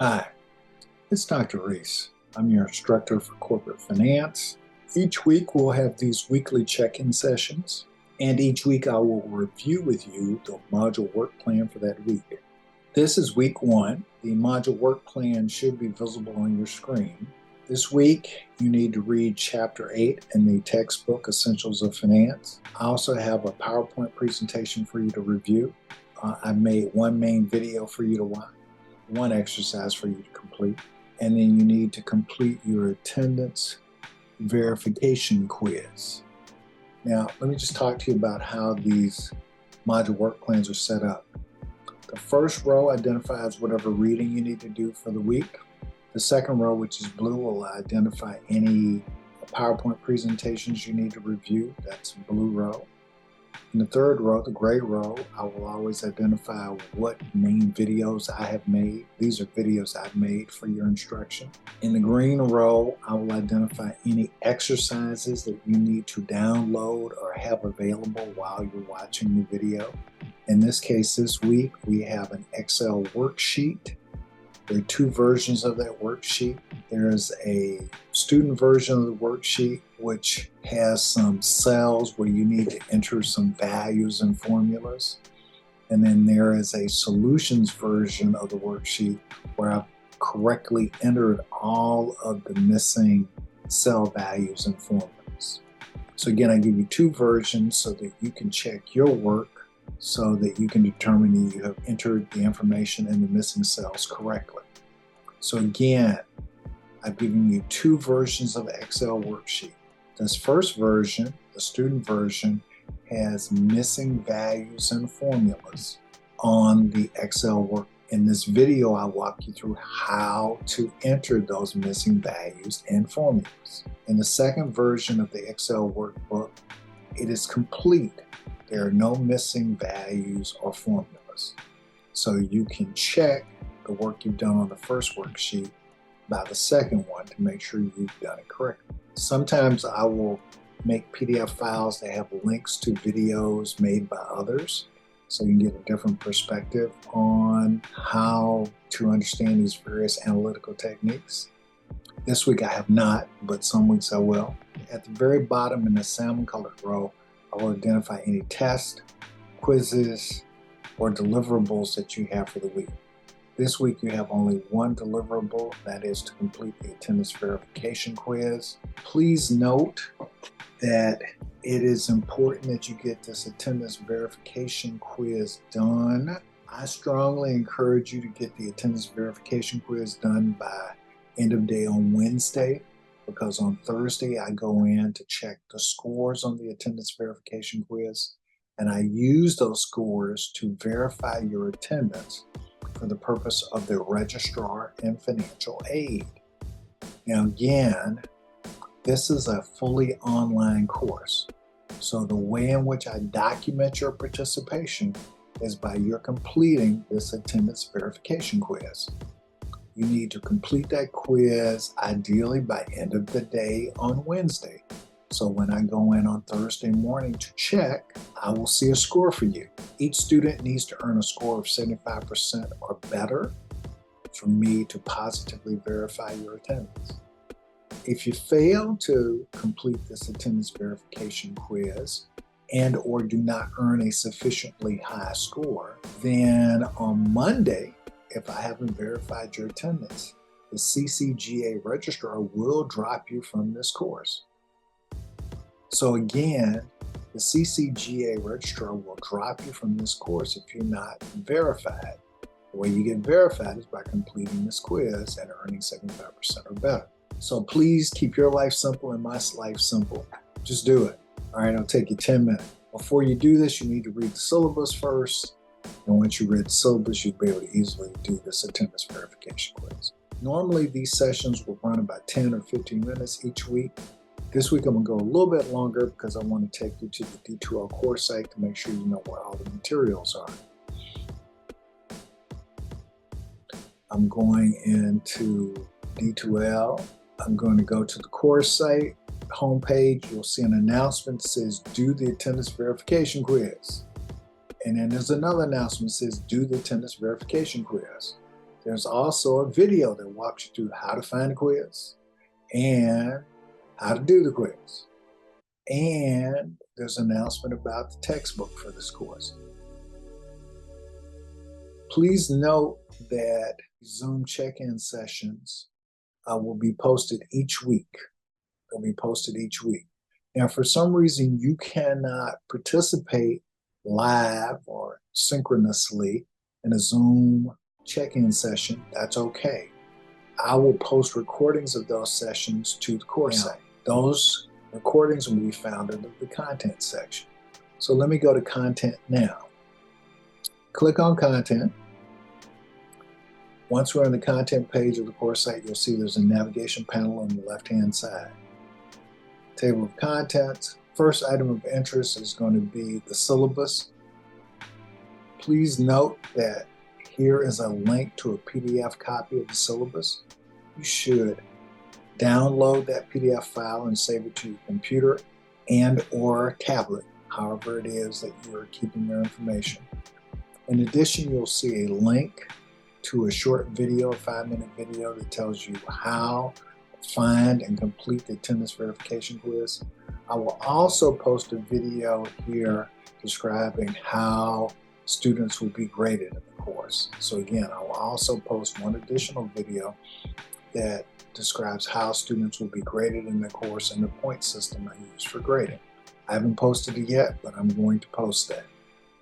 Hi, it's Dr. Reese. I'm your instructor for corporate finance. Each week we'll have these weekly check-in sessions, and each week I will review with you the module work plan for that week. This is week one. The module work plan should be visible on your screen. This week you need to read chapter 8 in the textbook Essentials of Finance. I also have a PowerPoint presentation for you to review. I made one main video for you to watch, one exercise for you to complete, and then you need to complete your attendance verification quiz. Now, let me just talk to you about how these module work plans are set up. The first row identifies whatever reading you need to do for the week. The second row, which is blue, will identify any PowerPoint presentations you need to review. That's blue row. In the third row, the gray row, I will always identify what main videos I have made. These are videos I've made for your instruction. In the green row, I will identify any exercises that you need to download or have available while you're watching the video. In this case, this week, we have an Excel worksheet. There are two versions of that worksheet. There's a student version of the worksheet, which has some cells where you need to enter some values and formulas. And then there is a solutions version of the worksheet where I've correctly entered all of the missing cell values and formulas. So again, I give you two versions so that you can check your work so that you can determine that you have entered the information in the missing cells correctly. So again, I've given you two versions of the Excel worksheet. This first version, the student version, has missing values and formulas on the Excel work. In this video, I'll walk you through how to enter those missing values and formulas. In the second version of the Excel workbook, it is complete. There are no missing values or formulas. So you can check the work you've done on the first worksheet by the second one to make sure you've done it correctly. Sometimes I will make PDF files that have links to videos made by others so you can get a different perspective on how to understand these various analytical techniques. This week I have not, but some weeks I will. At the very bottom in the salmon colored row, I will identify any tests, quizzes, or deliverables that you have for the week. This week you have only one deliverable, that is to complete the attendance verification quiz. Please note that it is important that you get this attendance verification quiz done. I strongly encourage you to get the attendance verification quiz done by end of day on Wednesday, because on Thursday I go in to check the scores on the attendance verification quiz, and I use those scores to verify your attendance for the purpose of the registrar and financial aid. Now again, this is a fully online course. So the way in which I document your participation is by your completing this attendance verification quiz. You need to complete that quiz ideally by end of the day on Wednesday. So when I go in on Thursday morning to check, I will see a score for you. Each student needs to earn a score of 75% or better for me to positively verify your attendance. If you fail to complete this attendance verification quiz and or do not earn a sufficiently high score, then on Monday, if I haven't verified your attendance, the CCGA registrar will drop you from this course. So again, the CCGA registrar will drop you from this course if you're not verified. The way you get verified is by completing this quiz and earning 75% or better. So please keep your life simple and my life simple. Just do it. All right, it'll take you 10 minutes. Before you do this, you need to read the syllabus first. And once you read the syllabus, you'll be able to easily do this attendance verification quiz. Normally, these sessions will run about 10 or 15 minutes each week. This week, I'm going to go a little bit longer because I want to take you to the D2L course site to make sure you know where all the materials are. I'm going into D2L. I'm going to go to the course site homepage. You'll see an announcement that says, do the attendance verification quiz. And then there's another announcement that says, do the attendance verification quiz. There's also a video that walks you through how to find the quiz and how to do the quiz. And there's an announcement about the textbook for this course. Please note that Zoom check-in sessions will be posted each week. They'll be posted each week. Now, for some reason, you cannot participate live or synchronously in a Zoom check-in session. That's okay. I will post recordings of those sessions to the course site. Those recordings will be found in the content section. So let me go to content now. Click on content. Once we're on the content page of the course site, you'll see there's a navigation panel on the left-hand side. Table of contents. First item of interest is going to be the syllabus. Please note that here is a link to a PDF copy of the syllabus. You should download that PDF file and save it to your computer and or tablet, however it is that you are keeping your information. In addition, you'll see a link to a short video, a 5-minute video that tells you how to find and complete the attendance verification quiz. I will also post a video here describing how students will be graded in the course. So again, I will also post one additional video that describes how students will be graded in the course and the point system I use for grading. I haven't posted it yet, but I'm going to post that.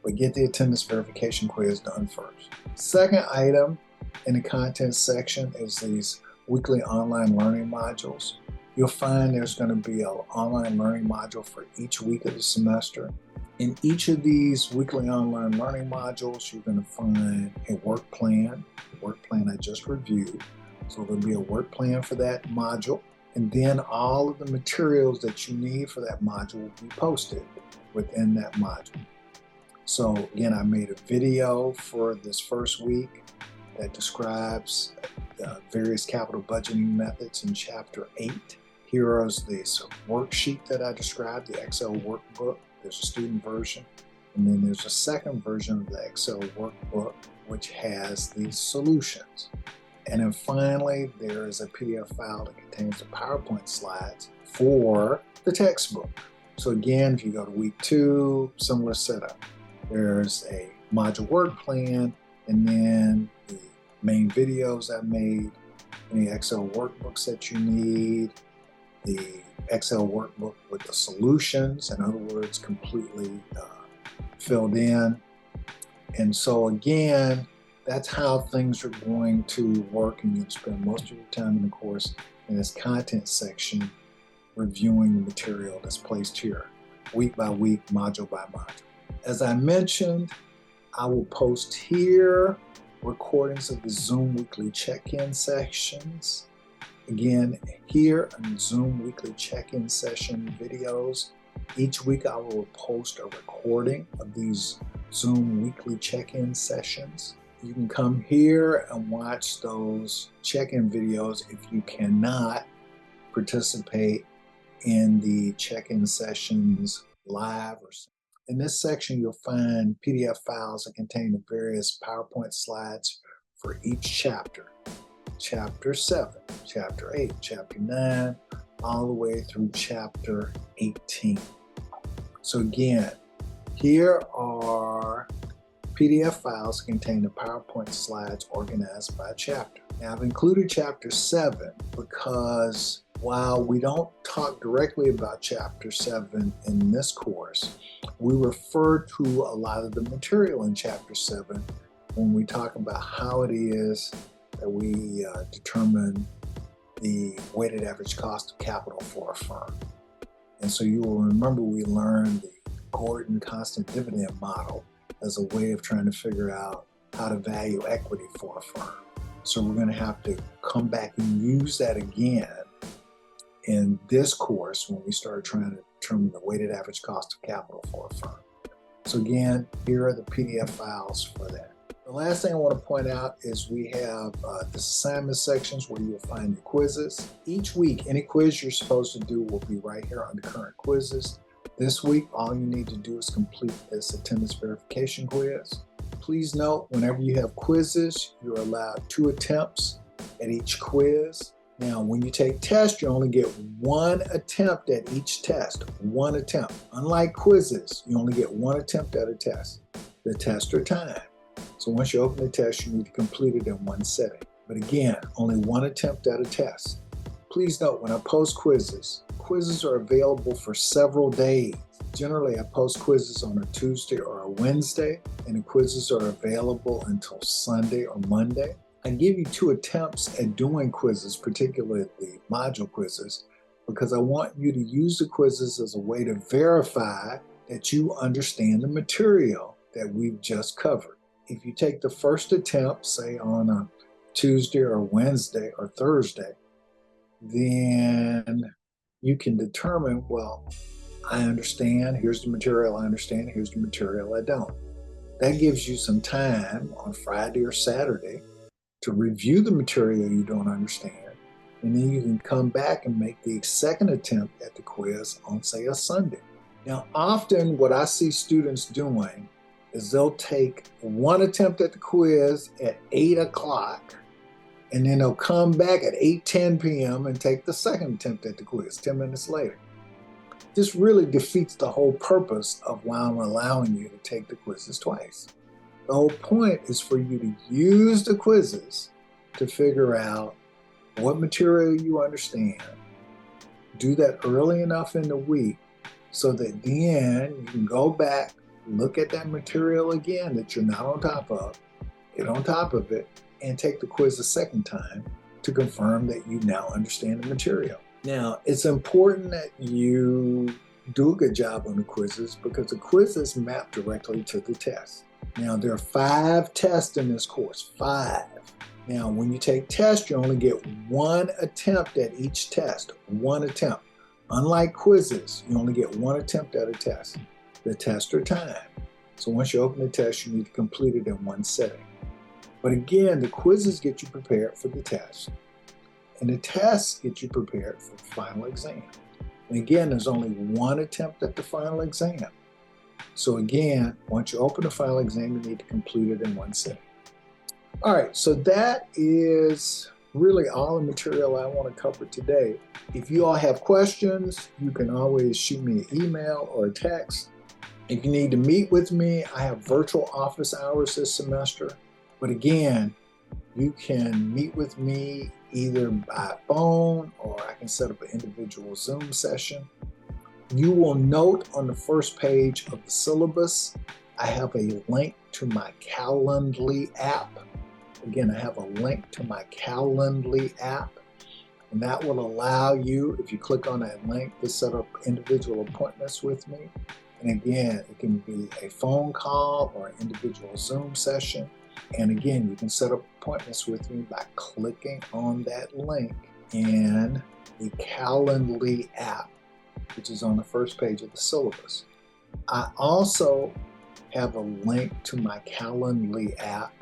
But get the attendance verification quiz done first. Second item in the content section is these weekly online learning modules. You'll find there's going to be an online learning module for each week of the semester. In each of these weekly online learning modules, you're going to find a work plan, the work plan I just reviewed. So there'll be a work plan for that module. And then all of the materials that you need for that module will be posted within that module. So again, I made a video for this first week that describes the various capital budgeting methods in Chapter 8. Here is this worksheet that I described, the Excel workbook. There's a student version, and then there's a second version of the Excel workbook, which has the solutions. And then finally, there is a PDF file that contains the PowerPoint slides for the textbook. So again, if you go to week 2, similar setup. There's a module work plan, and then the main videos I made, any Excel workbooks that you need, the Excel workbook with the solutions, in other words, completely filled in. And so again, that's how things are going to work, and you'll spend most of your time in the course in this content section reviewing the material that's placed here, week by week, module by module. As I mentioned, I will post here recordings of the Zoom weekly check-in sessions. Again, here in Zoom weekly check-in session videos, each week I will post a recording of these Zoom weekly check-in sessions. You can come here and watch those check-in videos if you cannot participate in the check-in sessions live or something. In this section, you'll find PDF files that contain the various PowerPoint slides for each chapter. Chapter 7, Chapter 8, Chapter 9, all the way through Chapter 18. So again, here are PDF files that contain the PowerPoint slides organized by chapter. Now I've included Chapter 7 because while we don't talk directly about Chapter 7 in this course, we refer to a lot of the material in Chapter 7 when we talk about how it is that we determine the weighted average cost of capital for a firm. And so you will remember we learned the Gordon constant dividend model as a way of trying to figure out how to value equity for a firm. So we're going to have to come back and use that again in this course when we start trying to determine the weighted average cost of capital for a firm. So again, here are the PDF files for that. The last thing I want to point out is we have the assignment sections where you'll find the quizzes. Each week, any quiz you're supposed to do will be right here under current quizzes. This week, all you need to do is complete this attendance verification quiz. Please note, whenever you have quizzes, you're allowed 2 attempts at each quiz. Now, when you take tests, you only get 1 attempt at each test. 1 attempt. Unlike quizzes, you only get 1 attempt at a test. The tests are timed. So once you open the test, you need to complete it in 1 setting. But again, only 1 attempt at a test. Please note, when I post quizzes are available for several days. Generally, I post quizzes on a Tuesday or a Wednesday, and the quizzes are available until Sunday or Monday. I give you 2 attempts at doing quizzes, particularly the module quizzes, because I want you to use the quizzes as a way to verify that you understand the material that we've just covered. If you take the first attempt, say on a Tuesday or Wednesday or Thursday, then you can determine, well, I understand, here's the material I understand, here's the material I don't. That gives you some time on Friday or Saturday to review the material you don't understand, and then you can come back and make the second attempt at the quiz on, say, a Sunday. Now, often what I see students doing is they'll take 1 attempt at the quiz at 8 o'clock, and then they'll come back at 8:10 p.m. and take the second attempt at the quiz 10 minutes later. This really defeats the whole purpose of why I'm allowing you to take the quizzes twice. The whole point is for you to use the quizzes to figure out what material you understand. Do that early enough in the week so that then you can go back, look at that material again that you're not on top of, get on top of it, and take the quiz a second time to confirm that you now understand the material. Now, it's important that you do a good job on the quizzes because the quizzes map directly to the test. Now, there are 5 tests in this course, 5. Now, when you take tests, you only get 1 attempt at each test, 1 attempt. Unlike quizzes, you only get 1 attempt at a test. The tests are timed. So once you open the test, you need to complete it in 1 setting. But again, the quizzes get you prepared for the test, and the tests get you prepared for the final exam. And again, there's only 1 attempt at the final exam. So again, once you open the final exam, you need to complete it in 1 setting. All right, so that is really all the material I want to cover today. If you all have questions, you can always shoot me an email or a text. If you need to meet with me, I have virtual office hours this semester. But again, you can meet with me either by phone or I can set up an individual Zoom session. You will note on the first page of the syllabus, I have a link to my Calendly app. Again, I have a link to my Calendly app, and that will allow you, if you click on that link, to set up individual appointments with me. And again, it can be a phone call or an individual Zoom session. And again, you can set up appointments with me by clicking on that link in the Calendly app, which is on the first page of the syllabus. I also have a link to my Calendly app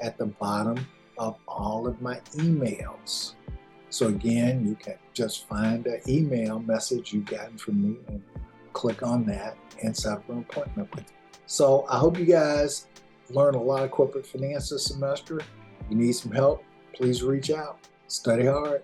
at the bottom of all of my emails. So again, you can just find an email message you've gotten from me and click on that and set up an appointment with me. So I hope you guys learn a lot of corporate finance this semester. If you need some help, please reach out. Study hard.